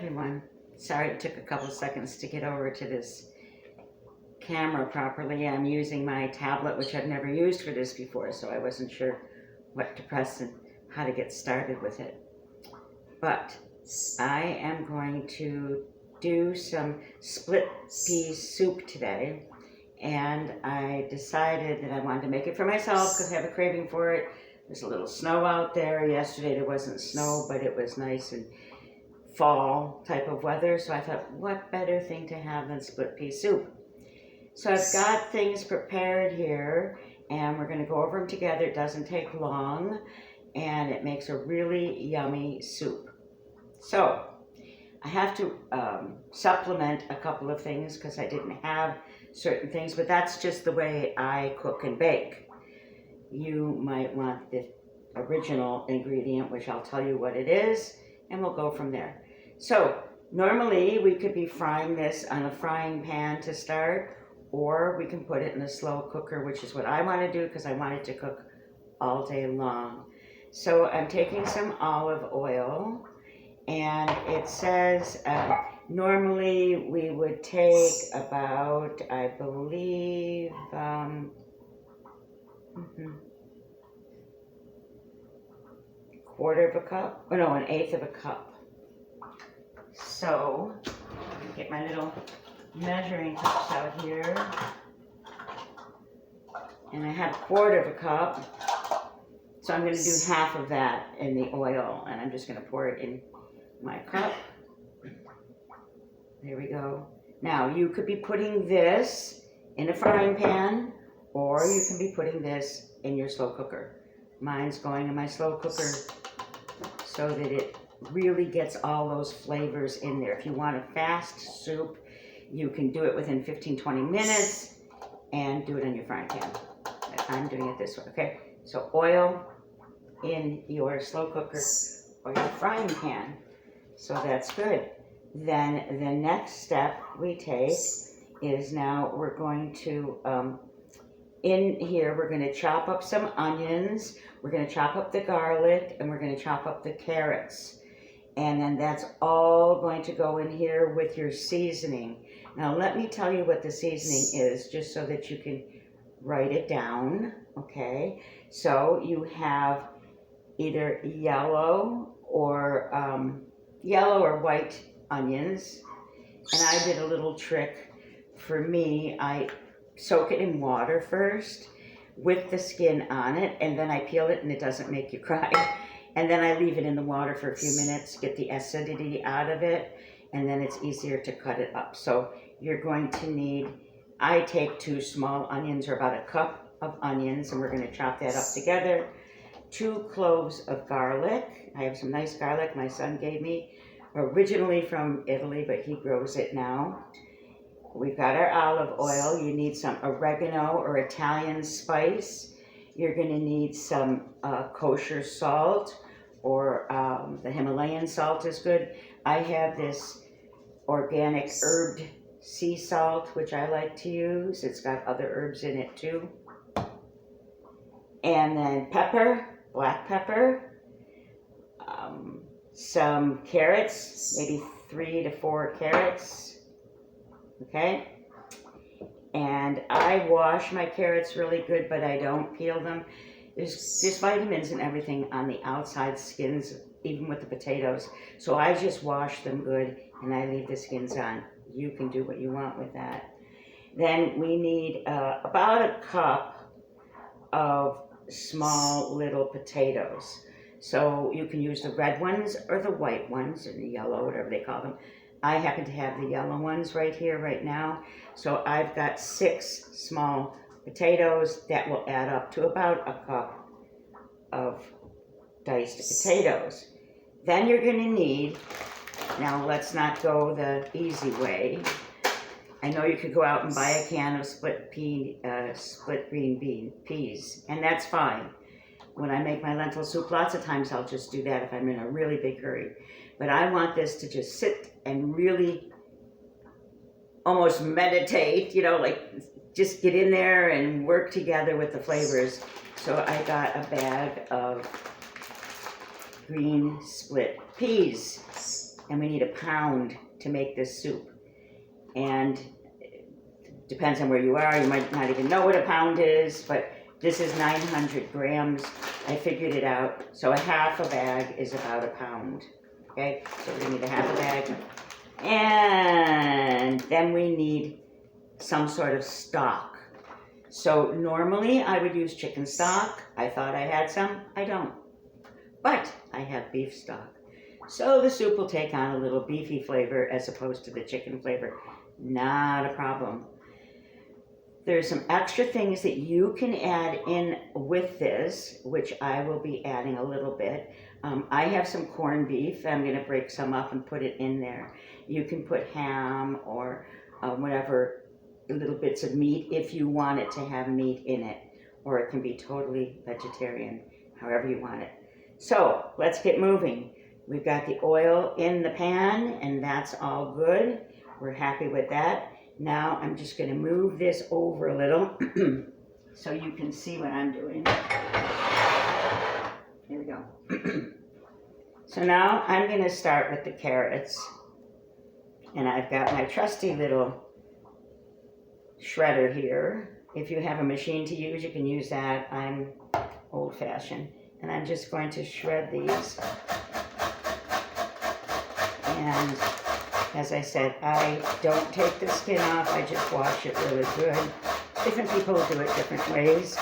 everyone. Sorry it took a couple seconds to get over to this camera properly. I'm using my tablet, which I've never used for this before, so I wasn't sure what to press and how to get started with it. But I am going to do some split pea soup today, and I decided that I wanted to make it for myself because I have a craving for it. There's a little snow out there. Yesterday there wasn't snow, but it was nice and fall type of weather, so I thought, what better thing to have than split pea soup? So I've got things prepared here, and we're going to go over them together. It doesn't take long, and it makes a really yummy soup. So I have to supplement a couple of things because I didn't have certain things, but that's just the way I cook and bake. You might want the original ingredient, which I'll tell you what it is, and we'll go from there. So normally we could be frying this on a frying pan to start, or we can put it in a slow cooker, which is what I want to do because I want it to cook all day long. So I'm taking some olive oil, and it says normally we would take about, I believe, quarter of a cup, or no, an eighth of a cup. So, get my little measuring cups out here. And I have a quarter of a cup. So I'm going to do half of that in the oil, and I'm just going to pour it in my cup. There we go. Now, you could be putting this in a frying pan, or you can be putting this in your slow cooker. Mine's going in my slow cooker so that it really gets all those flavors in there. If you want a fast soup, you can do it within 15-20 minutes and do it in your frying pan. I'm doing it this way, okay? So oil in your slow cooker or your frying pan. So that's good. Then the next step we take is now we're going to, in here, we're going to chop up some onions, we're going to chop up the garlic, and we're going to chop up the carrots. And then that's all going to go in here with your seasoning. Now let me tell you what the seasoning is, just so that you can write it down, okay? So you have either yellow or white onions. And I did a little trick. For me, I soak it in water first with the skin on it, and then I peel it, and it doesn't make you cry. And then I leave it in the water for a few minutes, get the acidity out of it, and then it's easier to cut it up. So you're going to need, I take 2 small onions, or about a cup of onions, and we're going to chop that up together. 2 cloves of garlic. I have some nice garlic my son gave me, originally from Italy, but he grows it now. We've got our olive oil. You need some oregano or Italian spice. You're going to need some kosher salt, or the Himalayan salt is good. I have this organic herbed sea salt, which I like to use. It's got other herbs in it too. And then pepper, black pepper, some carrots, maybe 3 to 4 carrots, okay? And I wash my carrots really good, but I don't peel them. There's vitamins and everything on the outside skins, even with the potatoes. So I just wash them good, and I leave the skins on. You can do what you want with that. Then we need about a cup of small little potatoes. So you can use the red ones or the white ones, or the yellow, whatever they call them. I happen to have the yellow ones right here, right now. So I've got 6 small potatoes that will add up to about a cup of diced potatoes. Then you're going to need, now let's not go the easy way. I know you could go out and buy a can of split green peas, and that's fine. When I make my lentil soup, lots of times I'll just do that if I'm in a really big hurry. But I want this to just sit and really almost meditate, you know, like just get in there and work together with the flavors. So I got a bag of green split peas. and we need a pound to make this soup. And it depends on where you are. You might not even know what a pound is, but this is 900 grams. I figured it out. So a half a bag is about a pound. Okay, so we're gonna need a half a bag. And then we need some sort of stock. So normally I would use chicken stock. I thought I had some. I don't. But I have beef stock. So the soup will take on a little beefy flavor as opposed to the chicken flavor. Not a problem. There's some extra things that you can add in with this, which I will be adding a little bit. I have some corned beef. I'm going to break some up and put it in there. You can put ham or whatever little bits of meat if you want it to have meat in it. Or it can be totally vegetarian, however you want it. So let's get moving. We've got the oil in the pan, and that's all good. We're happy with that. Now I'm just going to move this over a little so you can see what I'm doing. Here we go. So now I'm going to start with the carrots. And I've got my trusty little shredder here. If you have a machine to use, you can use that. I'm old-fashioned. And I'm just going to shred these. And as I said, I don't take the skin off. I just wash it really good. Different people do it different ways.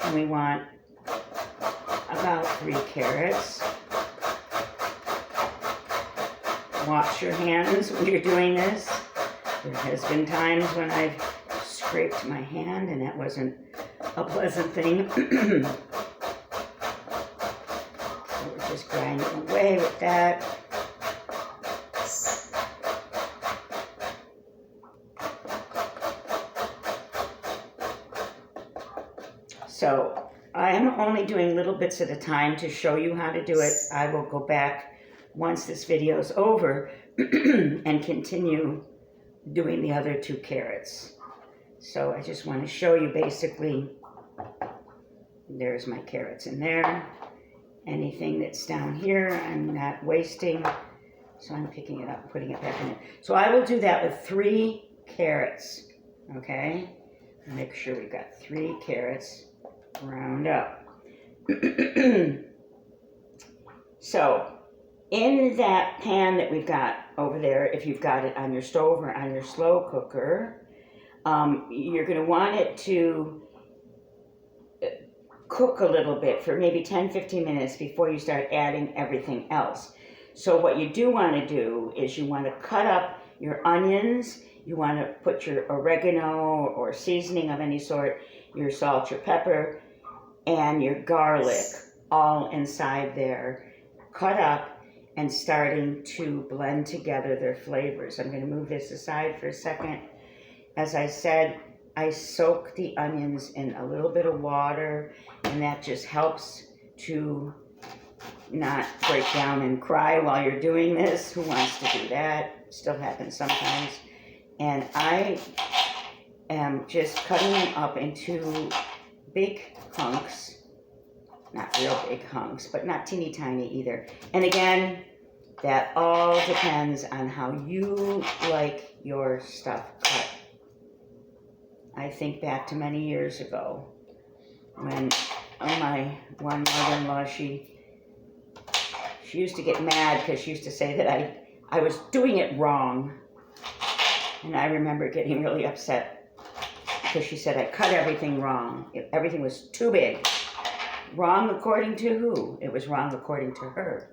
And we want about 3 carrots. Wash your hands when you're doing this. There has been times when I've scraped my hand and that wasn't a pleasant thing. So we're just grinding away with that. So I am only doing little bits at a time to show you how to do it. I will go back once this video is over and continue doing the other 2 carrots. So I just want to show you basically, there's my carrots in there. Anything that's down here, I'm not wasting. So I'm picking it up, putting it back in there. So I will do that with 3 carrots, okay? Make sure we've got 3 carrots. Round up. So in that pan that we've got over there, if you've got it on your stove or on your slow cooker, you're going to want it to cook a little bit for maybe 10-15 minutes before you start adding everything else. So what you do want to do is you want to cut up your onions. You want to put your oregano or seasoning of any sort, your salt, your pepper, and your garlic all inside there, cut up and starting to blend together their flavors. I'm going to move this aside for a second. As I said, I soak the onions in a little bit of water, and that just helps to not break down and cry while you're doing this. Who wants to do that? Still happens sometimes. And I am just cutting them up into big hunks, not real big hunks, but not teeny tiny either. And again, that all depends on how you like your stuff cut. I think back to many years ago when my one mother-in-law, she used to get mad because she used to say that I was doing it wrong. And I remember getting really upset because she said I cut everything wrong. Everything was too big. Wrong according to who? It was wrong according to her,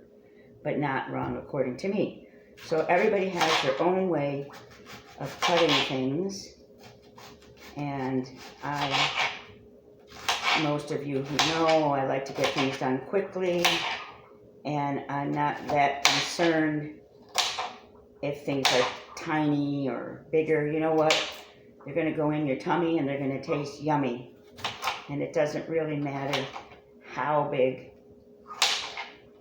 but not wrong according to me. So everybody has their own way of cutting things. And most of you who know, I like to get things done quickly. And I'm not that concerned if things are tiny or bigger. You know what? They're going to go in your tummy and they're going to taste yummy. And it doesn't really matter how big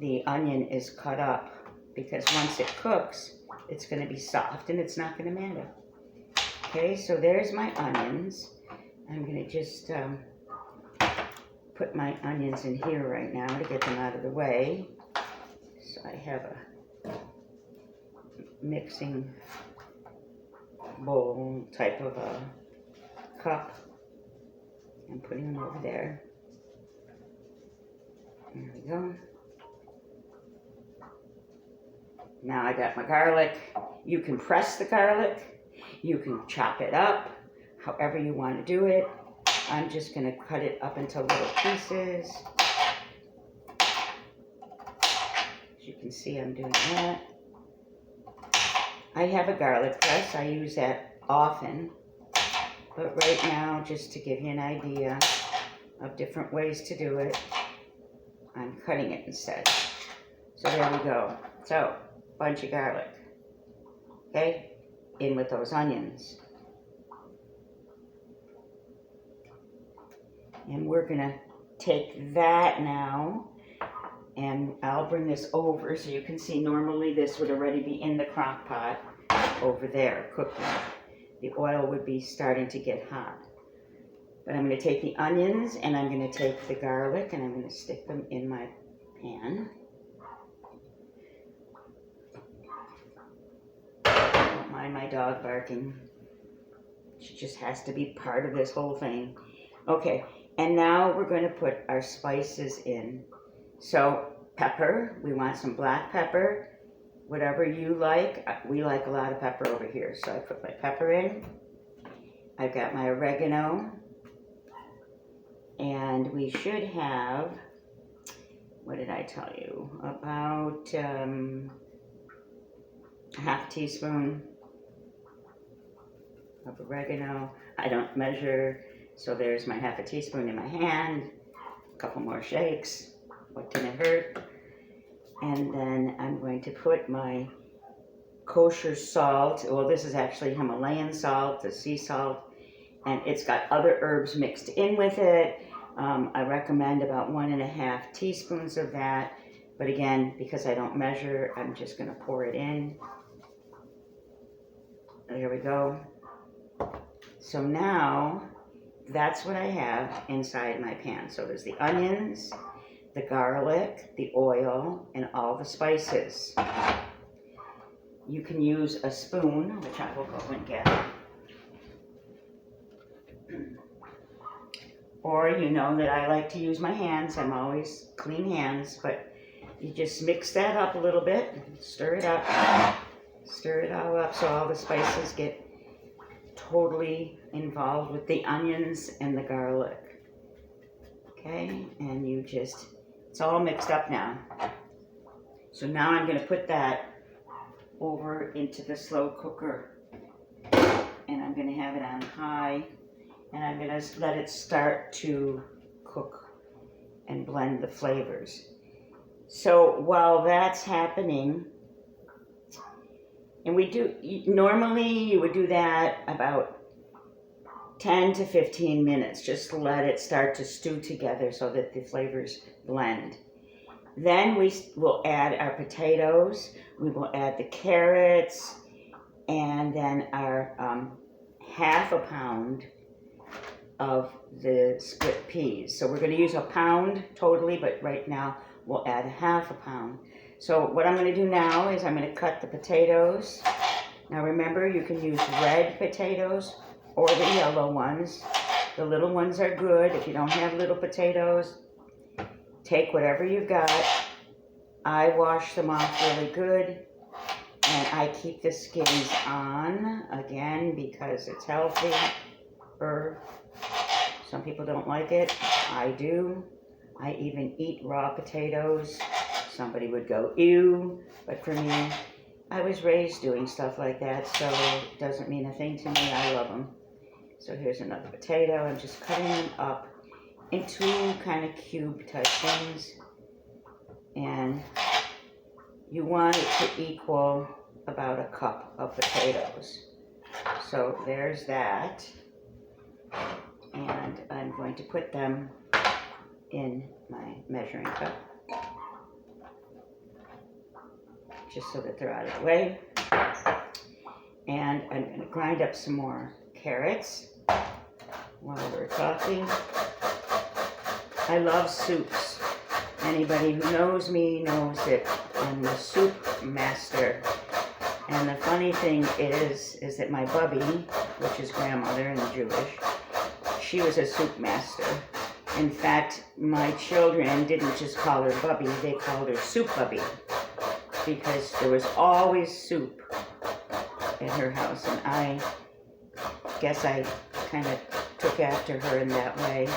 the onion is cut up, because once it cooks, it's going to be soft and it's not going to matter. Okay, so there's my onions. I'm going to just put my onions in here right now to get them out of the way. So I have a mixing bowl type of a cup. I'm putting them over there. There we go. Now I got my garlic. You can press the garlic. You can chop it up, however you want to do it. I'm just going to cut it up into little pieces. As you can see, I'm doing that. I have a garlic press. I use that often. But right now, just to give you an idea of different ways to do it, I'm cutting it instead. So there we go. So, bunch of garlic. Okay? In with those onions. And we're gonna take that now, and I'll bring this over so you can see normally this would already be in the crock pot over there cooking. The oil would be starting to get hot. But I'm gonna take the onions and I'm gonna take the garlic and I'm gonna stick them in my pan. Don't mind my dog barking. She just has to be part of this whole thing. Okay. And now we're going to put our spices in. So pepper, we want some black pepper, whatever you like. We like a lot of pepper over here. So I put my pepper in. I've got my oregano. And we should have, what did I tell you? About a half teaspoon of oregano. I don't measure. So there's my half a teaspoon in my hand, a couple more shakes, what can it hurt? And then I'm going to put my kosher salt. Well, this is actually Himalayan salt, the sea salt, and it's got other herbs mixed in with it. I recommend about 1.5 teaspoons of that. But again, because I don't measure, I'm just gonna pour it in. There we go. So now, that's what I have inside my pan. So there's the onions, the garlic, the oil, and all the spices. You can use a spoon, which I will go and get. Or you know that I like to use my hands. I'm always clean hands, but you just mix that up a little bit, stir it up, stir it all up so all the spices get totally involved with the onions and the garlic. Okay, and you just, it's all mixed up now. So now I'm going to put that over into the slow cooker, and I'm going to have it on high, and I'm going to let it start to cook and blend the flavors. So while that's happening, and we do, normally you would do that about 10 to 15 minutes. Just let it start to stew together so that the flavors blend. Then we will add our potatoes, we will add the carrots, and then our half a pound of the split peas. So we're going to use a pound totally, but right now we'll add half a pound. So what I'm going to do now is I'm going to cut the potatoes. Now remember, you can use red potatoes or the yellow ones. The little ones are good. If you don't have little potatoes, take whatever you've got. I wash them off really good, and I keep the skins on, again, because it's healthy. Some people don't like it. I do. I even eat raw potatoes. Somebody would go, ew, but for me, I was raised doing stuff like that, so it doesn't mean a thing to me. I love them. So here's another potato. I'm just cutting them up into kind of cube type things, and you want it to equal about a cup of potatoes. So there's that, and I'm going to put them in my measuring cup, just so that they're out of the way. And I'm going to grind up some more carrots while we're talking. I love soups. Anybody who knows me knows that I'm the soup master. And the funny thing is that my bubby, which is grandmother in the Jewish, she was a soup master. In fact, my children didn't just call her Bubby, they called her Soup Bubby, because there was always soup at her house, and I guess I kind of took after her in that way.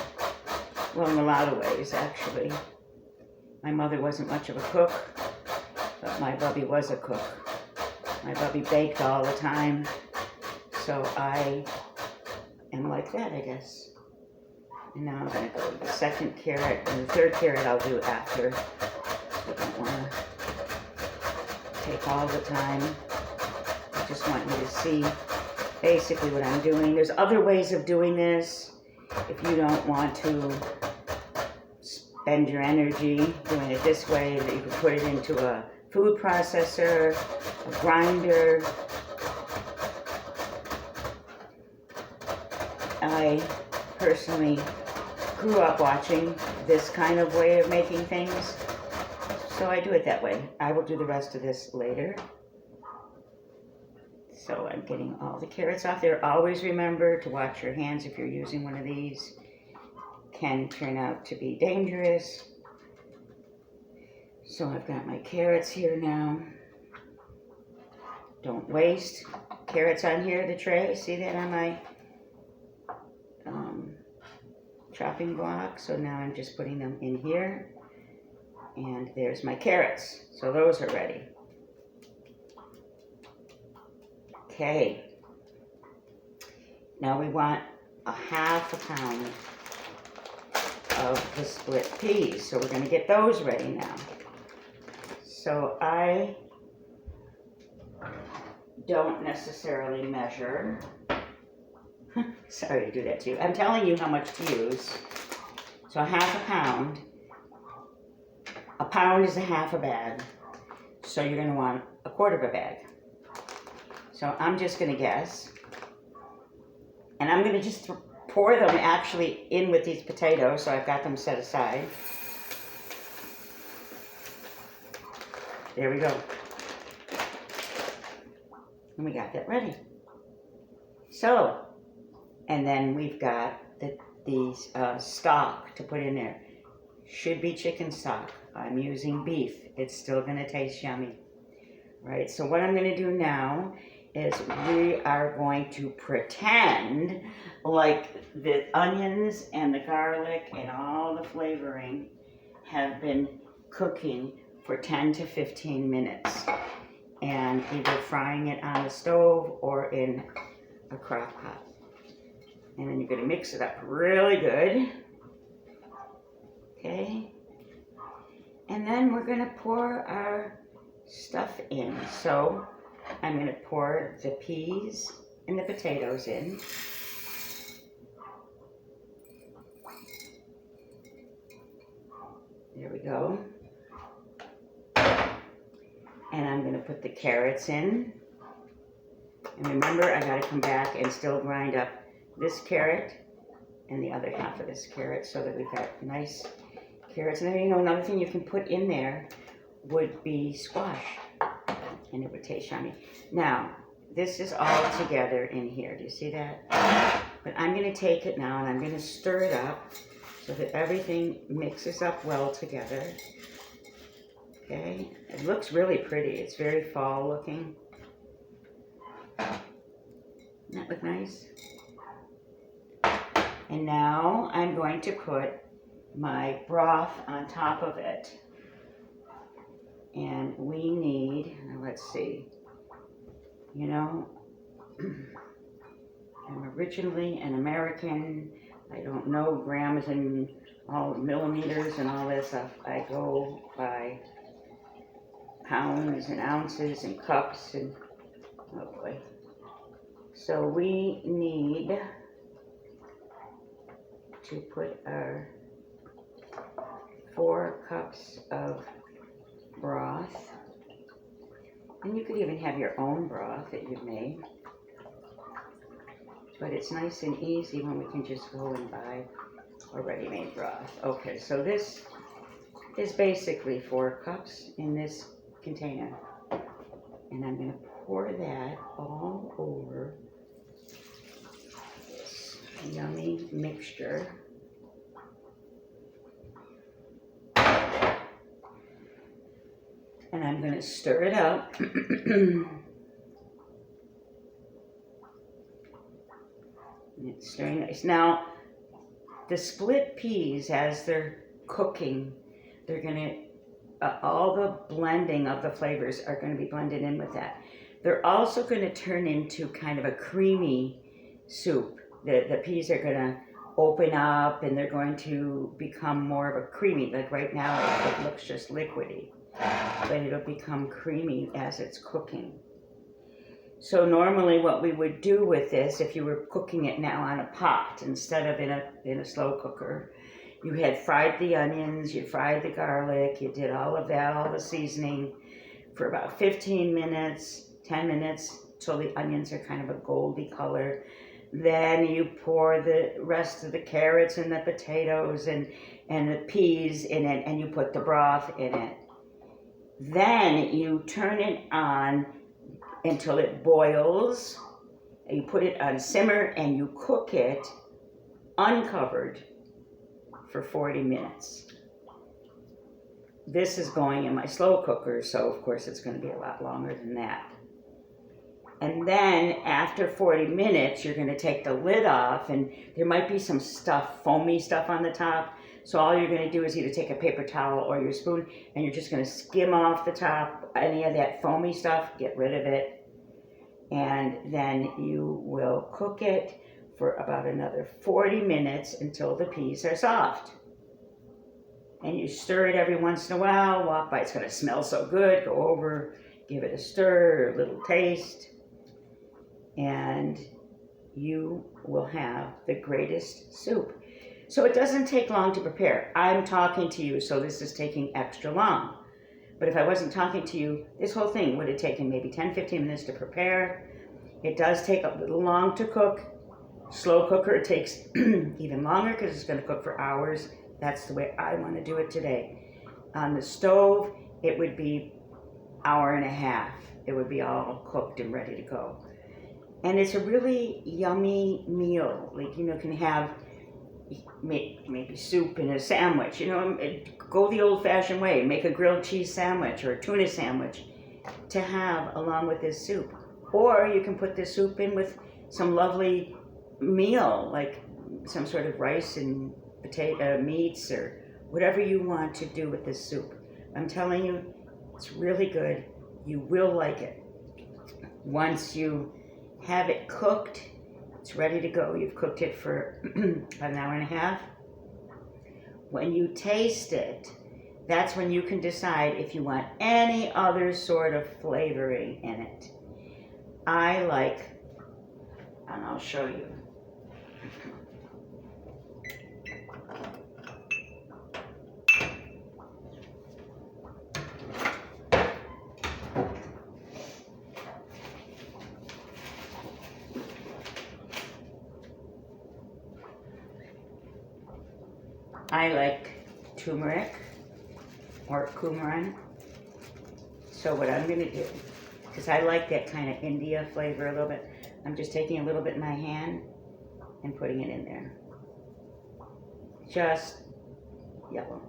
Well, in a lot of ways, actually. My mother wasn't much of a cook, but my Bubby was a cook. My Bubby baked all the time, so I am like that, I guess. And now I'm going to go to the second carrot, and the third carrot I'll do after. I don't want to take all the time. I just want you to see basically what I'm doing. There's other ways of doing this. If you don't want to spend your energy doing it this way, that you can put it into a food processor, a grinder. I personally grew up watching this kind of way of making things, so I do it that way. I will do the rest of this later. So I'm getting all the carrots off there. Always remember to watch your hands if you're using one of these. Can turn out to be dangerous. So I've got my carrots here now. Don't waste carrots on here, the tray. See that on my chopping block? So now I'm just putting them in here. And there's my carrots. So those are ready. Okay. Now we want a half a pound of the split peas. So we're going to get those ready now. So I don't necessarily measure. Sorry to do that to you. I'm telling you how much to use. So a half a pound. A pound is a half a bag. So you're going to want a quarter of a bag. So I'm just going to guess. And I'm going to just pour them actually in with these potatoes. So I've got them set aside. There we go. And we got that ready. So, and then we've got these stock to put in there. Should be chicken stock. I'm using beef. It's still going to taste yummy. Right, so what I'm going to do now is we are going to pretend like the onions and the garlic and all the flavoring have been cooking for 10 to 15 minutes. And either frying it on the stove or in a crock pot. And then you're going to mix it up really good. Okay. And then we're going to pour our stuff in. So I'm going to pour the peas and the potatoes in. There we go. And I'm going to put the carrots in. And remember, I got to come back and still grind up this carrot and the other half of this carrot so that we've got nice carrots. And then, you know, another thing you can put in there would be squash. And it would taste yummy. Now, this is all together in here. Do you see that? But I'm going to take it now and I'm going to stir it up so that everything mixes up well together. Okay, it looks really pretty. It's very fall looking. Doesn't that look nice? And now I'm going to put my broth on top of it. And we need, let's see, you know, I'm originally an American. I don't know grams and all millimeters and all this stuff. I go by pounds and ounces and cups and, oh boy. So we need to put our 4 cups of broth. And you could even have your own broth that you've made. But it's nice and easy when we can just go and buy a ready-made broth. Okay, so this is basically 4 cups in this container. And I'm going to pour that all over this yummy mixture. And I'm going to stir it up. It's stirring nice. Now, the split peas, as they're cooking, they're going to, all the blending of the flavors are going to be blended in with that. They're also going to turn into kind of a creamy soup. The peas are going to open up and they're going to become more of a creamy. Like right now, it looks just liquidy, but it'll become creamy as it's cooking. So normally what we would do with this, if you were cooking it now on a pot instead of in a slow cooker, you had fried the onions, you fried the garlic, you did all of that, all the seasoning for about 15 minutes, 10 minutes, till the onions are kind of a goldy color. Then you pour the rest of the carrots and the potatoes and the peas in it, and you put the broth in it. Then you turn it on until it boils. You put it on simmer and you cook it uncovered for 40 minutes. This is going in my slow cooker, so of course it's going to be a lot longer than that. And then after 40 minutes, you're going to take the lid off, and there might be some stuff, foamy stuff on the top. So all you're going to do is either take a paper towel or your spoon, and you're just going to skim off the top, any of that foamy stuff, get rid of it. And then you will cook it for about another 40 minutes until the peas are soft. And you stir it every once in a while, walk by, it's going to smell so good, go over, give it a stir, a little taste, and you will have the greatest soup. So it doesn't take long to prepare. I'm talking to you, so this is taking extra long. But if I wasn't talking to you, this whole thing would have taken maybe 10-15 minutes to prepare. It does take a little long to cook. Slow cooker, it takes even longer because it's going to cook for hours. That's the way I want to do it today. On the stove, it would be hour and a half. It would be all cooked and ready to go. And it's a really yummy meal. Like, you know, can have maybe soup in a sandwich. You know, go the old-fashioned way. Make a grilled cheese sandwich or a tuna sandwich to have along with this soup. Or you can put this soup in with some lovely meal, like some sort of rice and potato meats or whatever you want to do with this soup. I'm telling you, it's really good. You will like it. Once you have it cooked, it's ready to go. You've cooked it for about an hour and a half. When you taste it, that's when you can decide if you want any other sort of flavoring in it. I like, and I'll show you. I like turmeric or coumarin. So what I'm going to do, because I like that kind of India flavor a little bit, I'm just taking a little bit in my hand and putting it in there. Just yellow.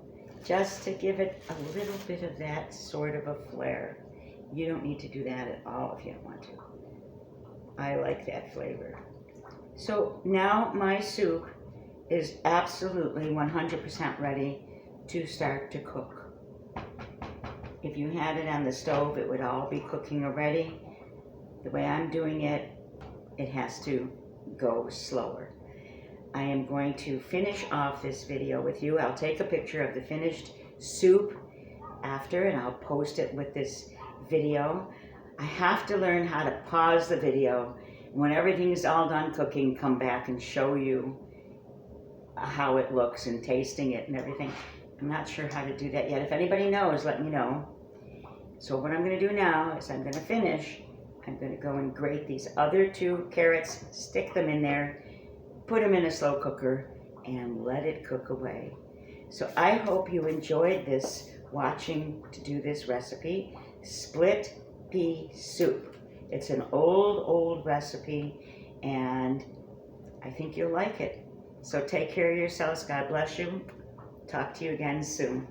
Just to give it a little bit of that sort of a flair. You don't need to do that at all if you don't want to. I like that flavor. So now my soup is absolutely 100% ready to start to cook. If you had it on the stove, it would all be cooking already. The way I'm doing it, it has to go slower. I am going to finish off this video with you. I'll take a picture of the finished soup after, and I'll post it with this video. I have to learn how to pause the video. When everything's all done cooking, come back and show you how it looks and tasting it and everything. I'm not sure how to do that yet. If anybody knows, let me know. So what I'm going to do now is I'm going to finish. I'm going to go and grate these other 2 carrots, stick them in there, put them in a slow cooker, and let it cook away. So I hope you enjoyed this, watching to do this recipe. split pea soup. It's an old recipe, and I think you'll like it. So take care of yourselves. God bless you. Talk to you again soon.